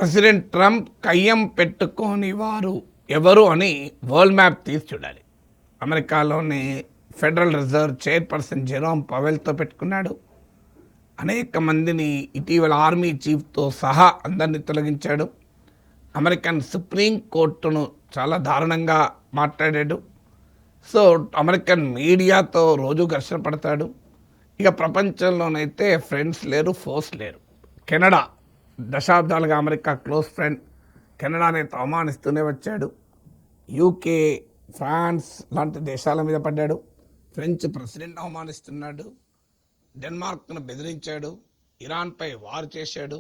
President Trump కయ్యం పెట్టుకోని వారు ఎవరు అని వరల్డ్ మ్యాప్ తీసి చూడాలి. అమెరికాలోని ఫెడరల్ రిజర్వ్ చైర్పర్సన్ జెరోమ్ పవెల్తో పెట్టుకున్నాడు. అనేక మందిని ఇటీవల ఆర్మీ చీఫ్తో సహా అందరినీ తొలగించాడు. అమెరికన్ సుప్రీం కోర్టును చాలా దారుణంగా మాట్లాడాడు. సో అమెరికన్ మీడియాతో రోజు ఘర్షణ పడతాడు. ఇక ప్రపంచంలోనైతే ఫ్రెండ్స్ లేరు, ఫోర్స్ లేరు. కెనడా దశాబ్దాలుగా అమెరికా క్లోజ్ ఫ్రెండ్, కెనడాని అవమానిస్తూనే వచ్చాడు. యూకే, ఫ్రాన్స్ లాంటి దేశాల మీద పడ్డాడు. French president అవమానిస్తున్నాడు. డెన్మార్క్ను బెదిరించాడు. ఇరాన్పై వార్ చేశాడు.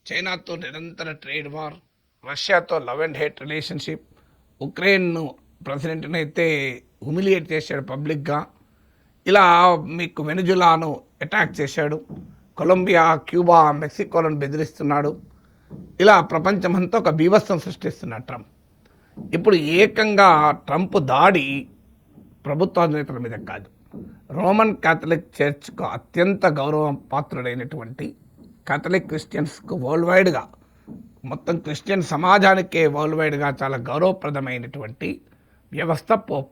చైనాతో నిరంతర ట్రేడ్ వార్, రష్యాతో లవ్ అండ్ హేట్ రిలేషన్షిప్, ఉక్రెయిన్ను ప్రెసిడెంట్ని అయితే హ్యూమిలియేట్ చేశాడు పబ్లిక్గా. ఇలా మీకు వెనుజులాను అటాక్ చేశాడు. కొలంబియా, క్యూబా, మెక్సికోలను బెదిరిస్తున్నాడు. ఇలా ప్రపంచమంతా ఒక బీభత్సం సృష్టిస్తున్నాడు ట్రంప్. ఇప్పుడు ఏకంగా ట్రంప్ దాడి ప్రభుత్వాధినేతల మీద కాదు, రోమన్ క్యాథలిక్ చర్చ్కు అత్యంత గౌరవం పాత్రుడైనటువంటి క్యాథలిక్ క్రిస్టియన్స్కు వరల్డ్ వైడ్గా, మొత్తం క్రిస్టియన్ సమాజానికే వరల్డ్ వైడ్గా చాలా గౌరవప్రదమైనటువంటి వ్యవస్థ పోప్.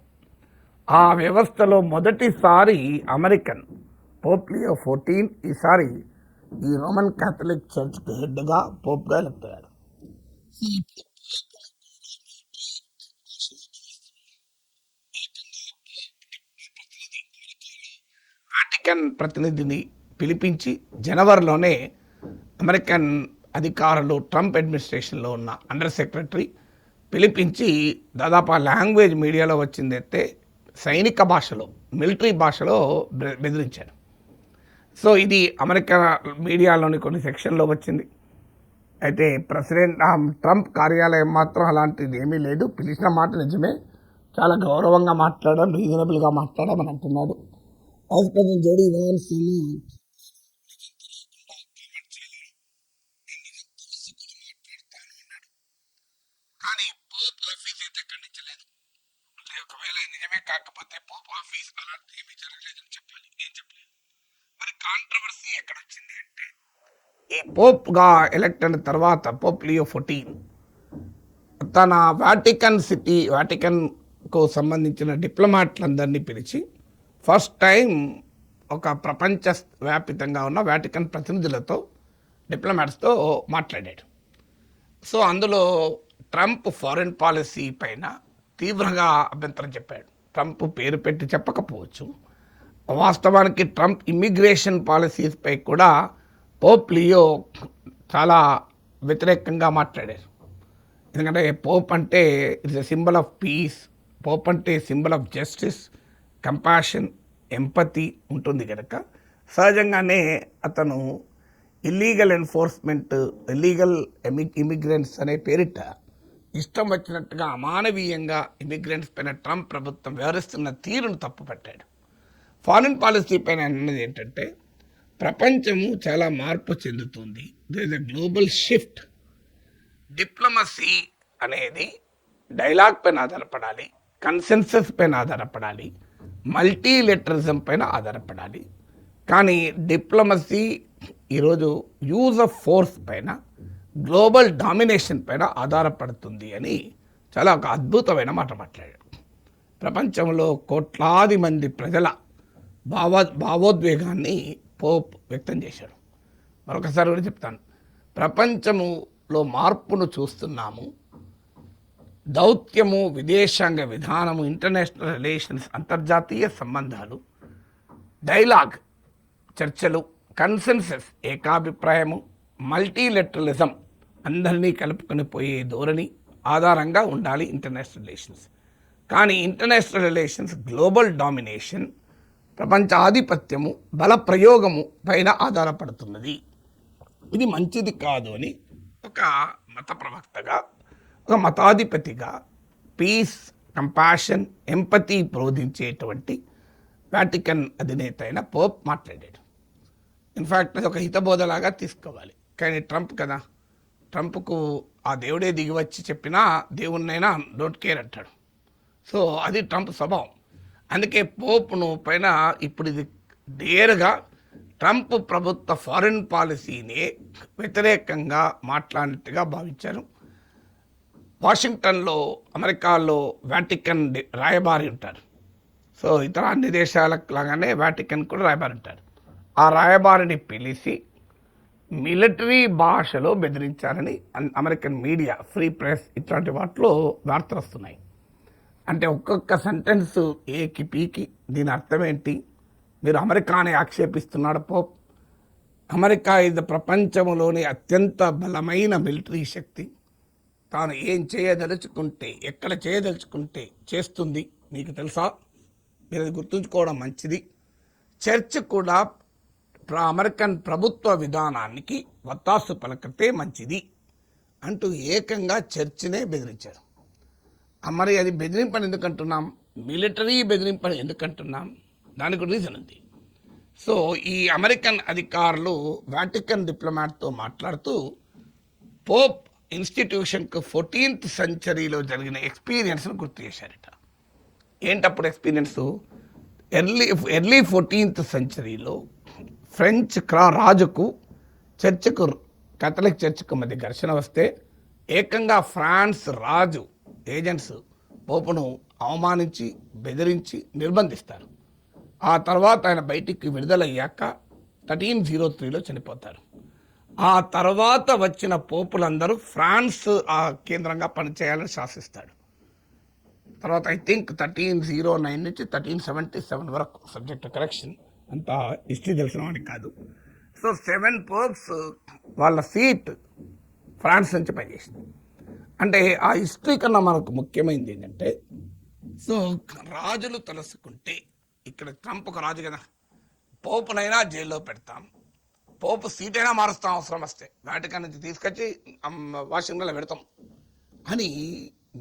ఆ వ్యవస్థలో మొదటిసారి అమెరికన్ పోప్ లియో 14 ఈసారి ఈ రోమన్ క్యాథలిక్ చర్చ్కి హెడ్గా పోప్గా ఎలక్ట్ అయ్యాడు. వాటికన్ ప్రతినిధిని పిలిపించి జనవరిలోనే అమెరికన్ అధికారులు ట్రంప్ అడ్మినిస్ట్రేషన్లో ఉన్న అండర్ సెక్రటరీ పిలిపించి దాదాపు ఆ లాంగ్వేజ్ మీడియాలో వచ్చిందైతే సైనిక భాషలో, మిలిటరీ భాషలో బెదిరించారు. సో ఇది అమెరికా మీడియాలోని కొన్ని సెక్షన్లో వచ్చింది. అయితే ప్రెసిడెంట్ ట్రంప్ కార్యాలయం మాత్రం అలాంటిది ఏమీ లేదు. పిలిచిన మాట నిజమే, చాలా గౌరవంగా మాట్లాడడం, రీజనబుల్గా మాట్లాడమని అంటున్నాడు. హౌస్ ప్రెసిడెంట్ జేడీ వాన్స్ కానీ పోప్ ఆఫీస్ అయితే ఖండించలేదు. ఒకవేళ నిజమే కాకపోతే పోప్ ఆఫీస్ అలాంటి ఏమీ జరగలేదని చెప్పాలి. ఏం చెప్పలేదు. మరి కాంట్రవర్సీ ఎక్కడ వచ్చింది అంటే, ఈ పోప్గా ఎలక్ట్ అయిన తర్వాత పోప్ లియో 14 తన వాటికన్కు సంబంధించిన డిప్లొమాట్లందరినీ పిలిచి ఫస్ట్ టైం ఒక ప్రపంచ వ్యాపితంగా ఉన్న వాటికన్ ప్రతినిధులతో, డిప్లొమాట్స్తో మాట్లాడాడు. సో అందులో ట్రంప్ ఫారిన్ పాలసీ పైన తీవ్రంగా అభ్యంతరం చెప్పాడు. ట్రంప్ పేరు పెట్టి చెప్పకపోవచ్చు, వాస్తవానికి ట్రంప్ ఇమ్మిగ్రేషన్ పాలసీస్పై కూడా పోప్ లియో చాలా వ్యతిరేకంగా మాట్లాడారు. ఎందుకంటే పోప్ అంటే it's a symbol of peace, pope అంటే symbol of justice, compassion, empathy ఉంటుంది కనుక సహజంగానే అతను ఇల్లీగల్ ఎన్ఫోర్స్మెంట్, ఇల్లీగల్ ఇమిగ్రెంట్స్ అనే పేరిట ఇష్టం వచ్చినట్టుగా అమానవీయంగా ఇమిగ్రెంట్స్ పైన ట్రంప్ ప్రభుత్వం వ్యవహరిస్తున్న తీరును తప్పుపట్టాడు. ఫారిన్ పాలసీ పైన అన్నది ఏంటంటే, ప్రపంచము చాలా మార్పు చెందుతుంది, there is a global shift. Diplomacy అనేది డైలాగ్ పైన ఆధారపడాలి, కన్సెన్సస్ పైన ఆధారపడాలి, మల్టీలెటరిజం పైన ఆధారపడాలి. కానీ డిప్లొమసీ ఈరోజు యూజ్ ఆఫ్ ఫోర్స్ పైన, గ్లోబల్ డామినేషన్ పైన ఆధారపడుతుంది అని చాలా ఒక అద్భుతమైన మాట మాట్లాడాడు. ప్రపంచంలో కోట్లాది మంది ప్రజల భావోద్వేగాన్ని పోప్ వ్యక్తం చేశాడు. మరొకసారి కూడా చెప్తాను, ప్రపంచములో మార్పును చూస్తున్నాము. దౌత్యము, విదేశాంగ విధానము, ఇంటర్నేషనల్ రిలేషన్స్, అంతర్జాతీయ సంబంధాలు, డైలాగ్, చర్చలు, కన్సెన్సస్, ఏకాభిప్రాయము, మల్టీలెటరలిజం, అందరినీ కలుపుకొని పోయే ధోరణి ఆధారంగా ఉండాలి ఇంటర్నేషనల్ రిలేషన్స్. కానీ ఇంటర్నేషనల్ రిలేషన్స్ గ్లోబల్ డామినేషన్, ప్రపంచ ఆధిపత్యము, బల ప్రయోగము పైన ఆధారపడుతున్నది. ఇది మంచిది కాదు అని ఒక మత ప్రవక్తగా, ఒక మతాధిపతిగా పీస్, కంపాషన్, ఎంపతి బోధించేటువంటి వాటికన్ అధినేత అయిన పోప్ మాట్లాడాడు. ఇన్ఫ్యాక్ట్ అది ఒక హితబోధలాగా తీసుకోవాలి. కానీ ట్రంప్ కదా, ట్రంప్కు ఆ దేవుడే దిగి వచ్చి చెప్పినా దేవుణ్ణైనా డోంట్ కేర్ అంటాడు. సో అది ట్రంప్ స్వభావం. అందుకే పోప్ను పైన ఇప్పుడు ఇది డేరుగా ట్రంప్ ప్రభుత్వ ఫారిన్ పాలసీనే వ్యతిరేకంగా మాట్లాడినట్టుగా భావించారు. వాషింగ్టన్లో అమెరికాలో వాటికన్ రాయబారి ఉంటారు. సో ఇతర అన్ని దేశాలకు లాగానే వాటికన్ కూడా రాయబారి ఉంటారు. ఆ రాయబారిని పిలిచి మిలిటరీ భాషలో బెదిరించారని అమెరికన్ మీడియా, ఫ్రీ ప్రెస్ ఇట్లాంటి వాటిలో వార్తలు వస్తున్నాయి. అంటే ఒక్కొక్క సెంటెన్స్ ఏకి పీకి దీని అర్థం ఏంటి? మీరు అమెరికాని ఆక్షేపిస్తున్నాడు పోప్. అమెరికా ఇది ప్రపంచంలోని అత్యంత బలమైన మిలిటరీ శక్తి. తాను ఏం చేయదలుచుకుంటే, ఎక్కడ చేయదలుచుకుంటే చేస్తుంది. మీకు తెలుసా? మీరు అది గుర్తుంచుకోవడం మంచిది. చర్చ్ కూడా అమెరికన్ ప్రభుత్వ విధానానికి వత్తాసు పలకతే మంచిది అంటూ ఏకంగా చర్చినే బెదిరించారు. మరి అది బెదిరింపని ఎందుకంటున్నాం? మిలిటరీ బెదిరింపని ఎందుకంటున్నాం? దానికి రీజన్ ఉంది. సో ఈ అమెరికన్ అధికారులు వాటికన్ డిప్లొమాట్తో మాట్లాడుతూ పోప్ ఇన్స్టిట్యూషన్కు 14th సెంచరీలో జరిగిన ఎక్స్పీరియన్స్ను గుర్తు చేశారట. ఏంటప్పుడు ఎక్స్పీరియన్సు? ఎర్లీ 14th సెంచరీలో ఫ్రెంచ్ రాజుకు చర్చ్కు, కథలిక్ చర్చ్కు మధ్య ఘర్షణ వస్తే ఏకంగా ఫ్రాన్స్ రాజు ఏజెంట్స్ పోపును అవమానించి, బెదిరించి నిర్బంధిస్తారు. ఆ తర్వాత ఆయన బయటికి విడుదలయ్యాక 1303లో చనిపోతారు. ఆ తర్వాత వచ్చిన పోపులందరూ ఫ్రాన్స్ ఆ కేంద్రంగా పనిచేయాలని శాసిస్తాడు. తర్వాత ఐ థింక్ 1309 నుంచి 1377 వరకు, సబ్జెక్ట్ కరెక్షన్, అంత హిస్టరీ తెలిసిన వాడికి కాదు. సో 7 పోప్స్ వాళ్ళ సీట్ ఫ్రాన్స్ నుంచి పనిచేసింది. అంటే ఆ హిస్టరీ కన్నా మనకు ముఖ్యమైనది ఏంటంటే, సో రాజులు తలుసుకుంటే, ఇక్కడ ట్రంప్ ఒక రాజు కదా, పోపునైనా జైల్లో పెడతాం, పోపు సీట్ అయినా మారుస్తాం అవసరం వస్తే, వాటికన్ నుంచి తీసుకొచ్చి వాషింగ్టన్లో పెడతాం అని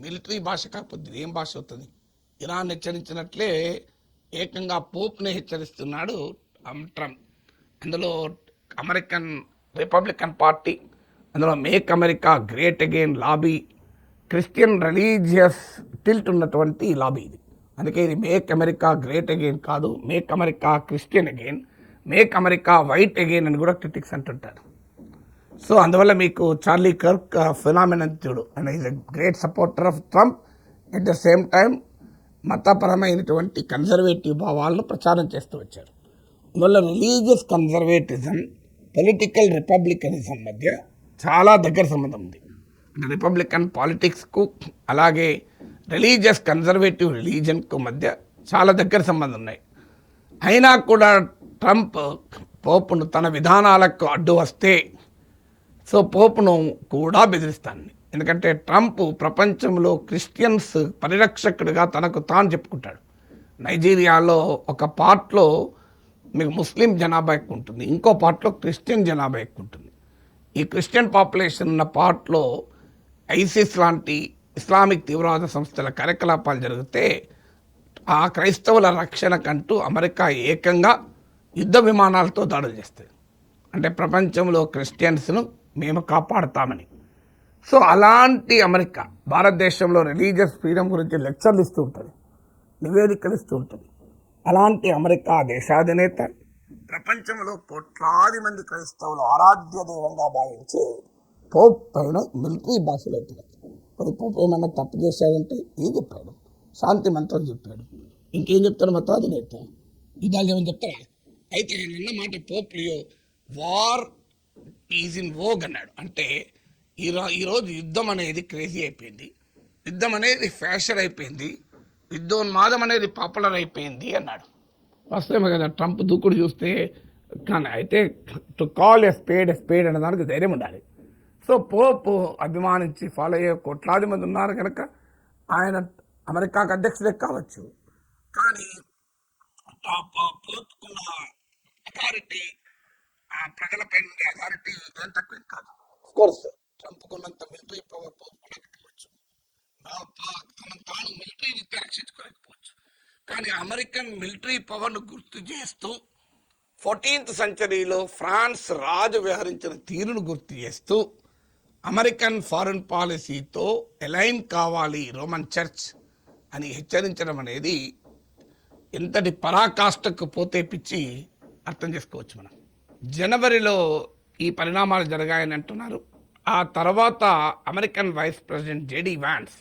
మిలిటరీ భాష కాకపోతే ఏం భాష అవుతుంది? ఇరాన్ హెచ్చరించినట్లే ఏకంగా పోప్ని హెచ్చరిస్తున్నాడు ట్రంప్. అందులో అమెరికన్ రిపబ్లికన్ పార్టీ, అందులో make America great again lobby, Christian religious tilt ఉన్నటువంటి లాబీ ఇది. అందుకే ఇది మేక్ అమెరికా గ్రేట్ అగైన్ కాదు, make America Christian again, make America white again అని కూడా క్రిటిక్స్ అంటుంటారు. సో అందువల్ల మీకు చార్లీ కర్క్ ఫినామినన్ చూడు, and is a great supporter of Trump. At the same time మతపరమైనటువంటి కన్జర్వేటివ్ భావాలను ప్రచారం చేస్తూ వచ్చారు. అందువల్ల రిలీజియస్ కన్జర్వేటిజం, పొలిటికల్ రిపబ్లికనిజం మధ్య చాలా దగ్గర సంబంధం ఉంది. రిపబ్లికన్ పాలిటిక్స్కు అలాగే రిలీజియస్ కన్జర్వేటివ్ రిలీజన్కు మధ్య చాలా దగ్గర సంబంధం ఉన్నాయి. అయినా కూడా ట్రంప్ పోపును తన విధానాలకు అడ్డు వస్తే సో పోపును కూడా బెదిరిస్తాను. ఎందుకంటే ట్రంప్ ప్రపంచంలో క్రిస్టియన్స్ పరిరక్షకుడిగా తనకు తాను చెప్పుకుంటాడు. నైజీరియాలో ఒక పార్ట్లో మీకు ముస్లిం జనాభా ఎక్కువ ఉంటుంది, ఇంకో పార్ట్లో క్రిస్టియన్ జనాభా ఎక్కువ ఉంటుంది. ఈ క్రిస్టియన్ పాపులేషన్ ఉన్న పార్ట్లో ఐసిస్ లాంటి ఇస్లామిక్ తీవ్రవాద సంస్థల కార్యకలాపాలు జరిగితే ఆ క్రైస్తవుల రక్షణకంటూ అమెరికా ఏకంగా యుద్ధ విమానాలతో దాడులు చేస్తుంది. అంటే ప్రపంచంలో క్రిస్టియన్స్ను మేము కాపాడుతామని. సో అలాంటి అమెరికా భారతదేశంలో రిలీజియస్ ఫ్రీడమ్ గురించి లెక్చర్లు ఇస్తూ ఉంటుంది, నివేదికలు ఇస్తూ ఉంటుంది. అలాంటి అమెరికా దేశాధినేత ప్రపంచంలో కోట్లాది మంది క్రైస్తవులు ఆరాధ్య దైవంగా భావించే పోప్ పైన మిలిటరీ భాషలో మరి పోప్ ఏమన్నా తప్పు చేశాడంటే ఏం చెప్పాడు? శాంతి మంత్రం చెప్పాడు. ఇంకేం చెప్తాడు? మతాధినేత ఇదాలు ఏమని చెప్తారా? అయితే నిన్న మాట Pope Leo war is in Vogue అన్నాడు. అంటే ఈరోజు యుద్ధం అనేది క్రేజీ అయిపోయింది, యుద్ధం అనేది ఫ్యాషన్ అయిపోయింది, యుద్ధోన్మాదం అనేది పాపులర్ అయిపోయింది అన్నాడు. వాస్తవమే కదా. ట్రంప్ దూకుడు చూస్తే కానీ అయితే టు కాల్ ఎ స్పేడ్ అనే దానికి ధైర్యం ఉండాలి. సో పోప్ అభిమానించి ఫాలో అయ్యే కోట్లాది మంది ఉన్నారు కనుక ఆయన అమెరికాకు అధ్యక్షుడే కావచ్చు. కానీ పోపుకున్న అథారిటీ, ప్రజలపై ఉండే అథారిటీ ఏం తక్కువ కాదు. కోర్స్ ట్రంప్కున్నంత మిలిటరీ పవర్ పోపుకోలేకపోవచ్చు, తాను మిలిటరీ విద్య రక్షించుకోలేకపోవచ్చు. కానీ అమెరికన్ మిలిటరీ పవర్ను గుర్తు చేస్తూ 14th సెంచరీలో ఫ్రాన్స్ రాజు వ్యవహరించిన తీరును గుర్తు చేస్తూ అమెరికన్ ఫారిన్ పాలసీతో ఎలైన్ కావాలి రోమన్ చర్చ్ అని హెచ్చరించడం అనేది ఎంతటి పరాకాష్ఠకు పోతే పిచ్చి అర్థం చేసుకోవచ్చు మనం. జనవరిలో ఈ పరిణామాలు జరిగాయని అంటున్నారు. ఆ తర్వాత American vice president JD Vance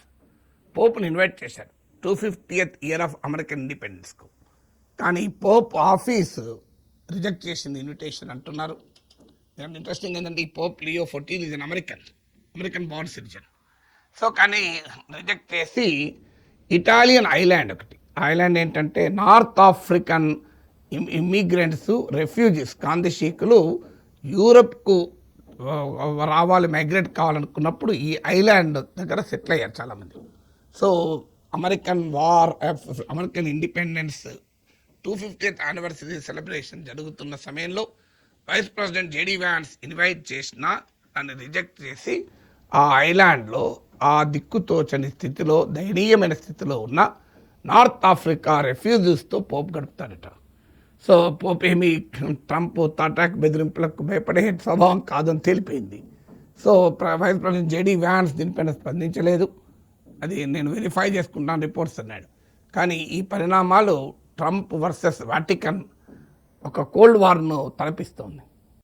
పోప్ని ఇన్వైట్ చేశారు 250th ఇయర్ ఆఫ్ అమెరికన్ ఇండిపెండెన్స్కు. కానీ పోప్ ఆఫీస్ రిజెక్ట్ చేసింది ఇన్విటేషన్ అంటున్నారు. ఇంట్రెస్టింగ్ ఏంటంటే ఈ pope Leo 14 is an American born citizen. So కానీ రిజెక్ట్ చేసి ఇటాలియన్ ఐలాండ్ ఒకటి, ఐలాండ్ ఏంటంటే నార్త్ ఆఫ్రికన్ ఇమ్మిగ్రెంట్స్ రెఫ్యూజీస్ కాందిశీకులు యూరప్కు రావాలి, మైగ్రేట్ కావాలనుకున్నప్పుడు ఈ ఐలాండ్ దగ్గర సెటిల్ అయ్యారు చాలామంది. So American independence 250th anniversary celebration జరుగుతున్న సమయంలో vice president JD vans invite చేసినా దాన్ని రిజెక్ట్ చేసి ఆ ఐలాండ్లో ఆ దిక్కుతోచని స్థితిలో, దయనీయమైన స్థితిలో ఉన్న నార్త్ ఆఫ్రికా రెఫ్యూజీస్తో పోప్ గడుపుతాడట. సో పోప్ ఏమి ట్రంప్ తాటాక్ బెదిరింపులకు భయపడే స్వభావం కాదని తేలిపోయింది. So vice president JD Vance దీనిపైన స్పందించలేదు. అది నేను వెరిఫై చేసుకుంటాను రిపోర్ట్స్ అన్నాడు. కానీ ఈ పరిణామాలు ట్రంప్ వర్సెస్ వాటికన్ ఒక కోల్డ్ వార్ను తలపిస్తోంది.